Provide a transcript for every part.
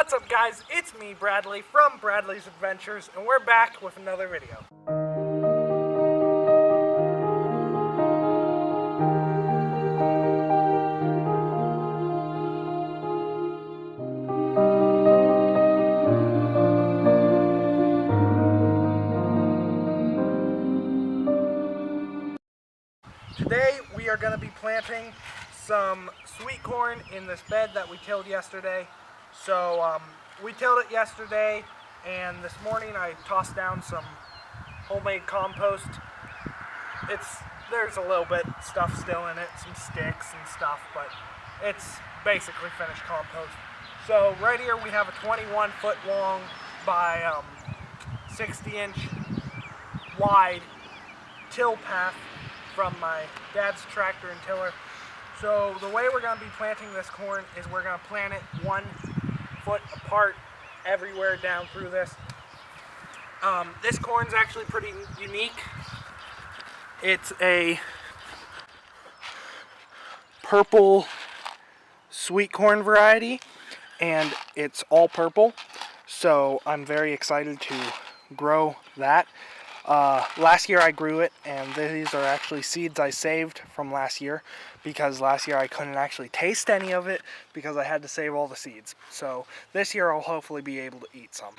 What's up guys, it's me Bradley from Bradley's Adventures and we're back with another video. Today we are going to be planting some sweet corn in this bed that we tilled yesterday. So we tilled it yesterday, and this morning I tossed down some homemade compost. There's a little bit stuff still in it, some sticks and stuff, but it's basically finished compost. So right here we have a 21 foot long by 60-inch wide till path from my dad's tractor and tiller. So the way we're going to be planting this corn is we're going to plant it 1 foot apart everywhere down through this. This corn's actually pretty unique. It's a purple sweet corn variety, and it's all purple. So I'm very excited to grow that. Last year I grew it, and these are actually seeds I saved from last year, because last year I couldn't actually taste any of it because I had to save all the seeds. So this year I'll hopefully be able to eat some.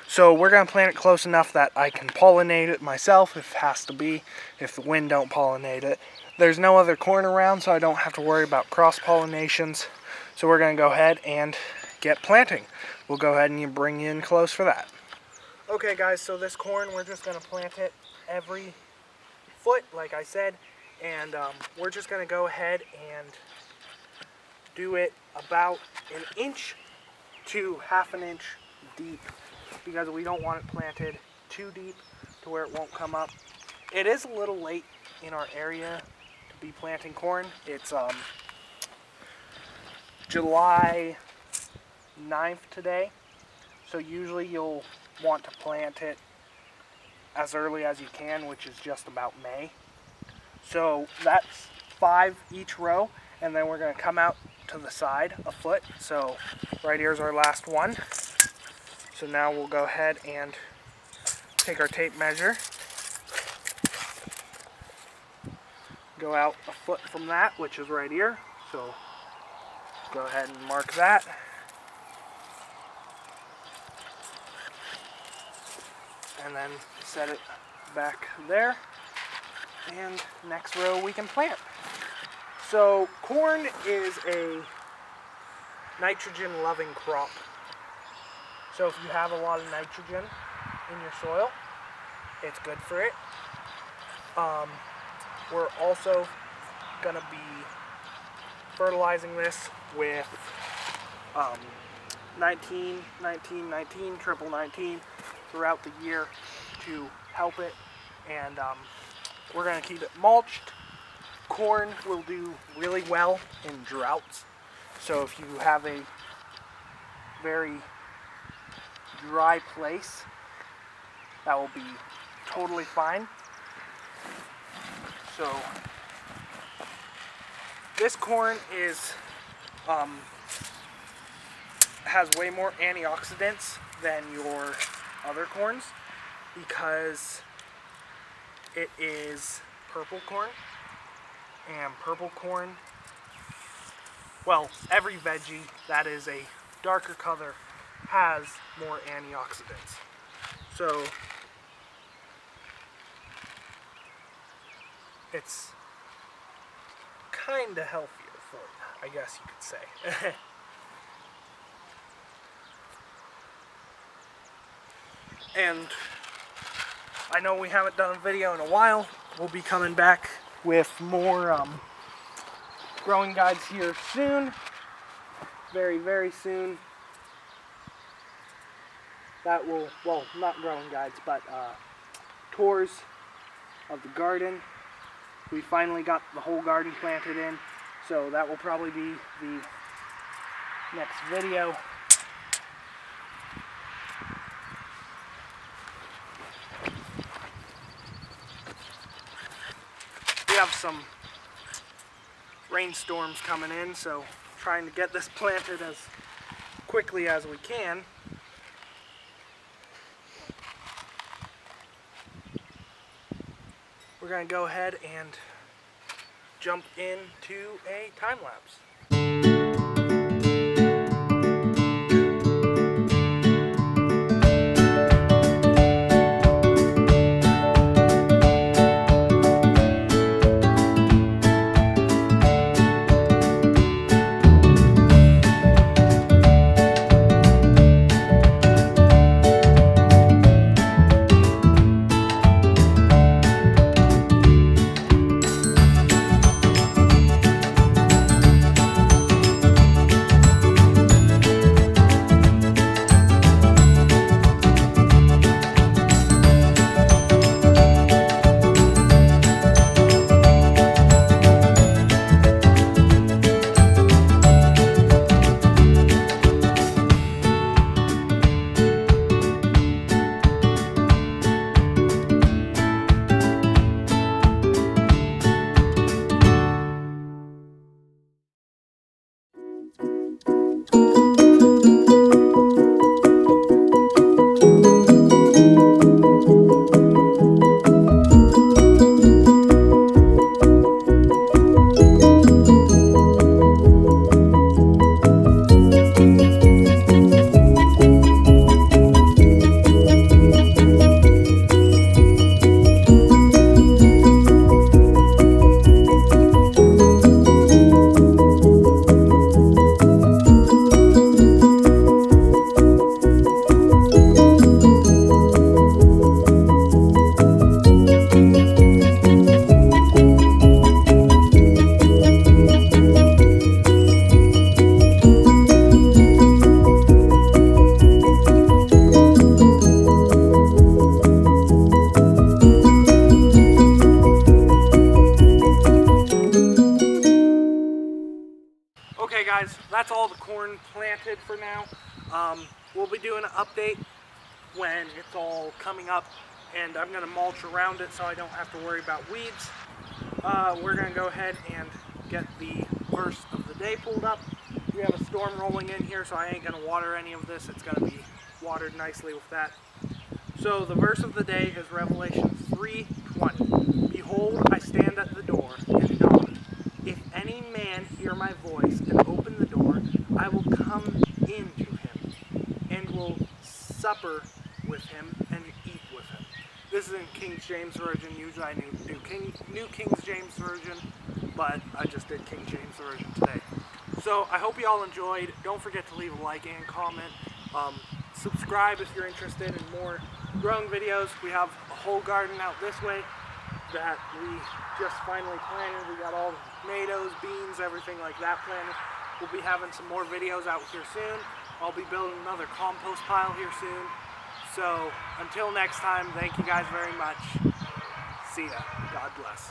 So we're going to plant it close enough that I can pollinate it myself if it has to be, if the wind don't pollinate it. There's no other corn around, so I don't have to worry about cross-pollinations. So we're going to go ahead and get planting. We'll go ahead and bring you in close for that. Okay guys, so this corn, we're just going to plant it every foot, like I said, and we're just going to go ahead and do it about 1 inch to ½ an inch deep, because we don't want it planted too deep to where it won't come up. It is a little late in our area to be planting corn. It's July 9th today, so usually you'll want to plant it as early as you can, which is just about May. So that's 5 each row, and then we're going to come out to the side a foot. So right here's our last one. So now we'll go ahead and take our tape measure, go out a foot from that, which is right here. So go ahead and mark that. And then set it back there, and next row we can plant. So corn is a nitrogen loving crop. So if you have a lot of nitrogen in your soil, it's good for it. We're also going to be fertilizing this with 19, 19, 19, triple 19 throughout the year to help it, and we're going to keep it mulched. Corn will do really well in droughts, so if you have a very dry place, that will be totally fine. So this corn is has way more antioxidants than your other corns, because it is purple corn, and purple corn, well, every veggie that is a darker color has more antioxidants. So it's kind of healthier for you, I guess you could say. And I know we haven't done a video in a while. We'll be coming back with more growing guides here soon. Very, very soon. That will, well, not growing guides, but tours of the garden. We finally got the whole garden planted in, so that will probably be the next video. We have some rainstorms coming in, so trying to get this planted as quickly as we can. We're going to go ahead and jump into a time lapse. Okay guys, that's all the corn planted for now. We'll be doing an update when it's all coming up, and I'm going to mulch around it so I don't have to worry about weeds. We're going to go ahead and get the verse of the day pulled up. We have a storm rolling in here, so I ain't going to water any of this. It's going to be watered nicely with that. So the verse of the day is Revelation 3:20. Behold, I stand at the door and knock. If any man hear my voice and open the door, I will come into him and will supper with him and eat with him. This is in King James Version. Usually I do New King James Version, but I just did King James Version today. So I hope you all enjoyed. Don't forget to leave a like and comment. Subscribe if you're interested in more growing videos. We have a whole garden out this way that we just finally planted. We got all the tomatoes, beans, everything like that planted. We'll be having some more videos out here soon. I'll be building another compost pile here soon. So until next time, thank you guys very much. See ya. God bless.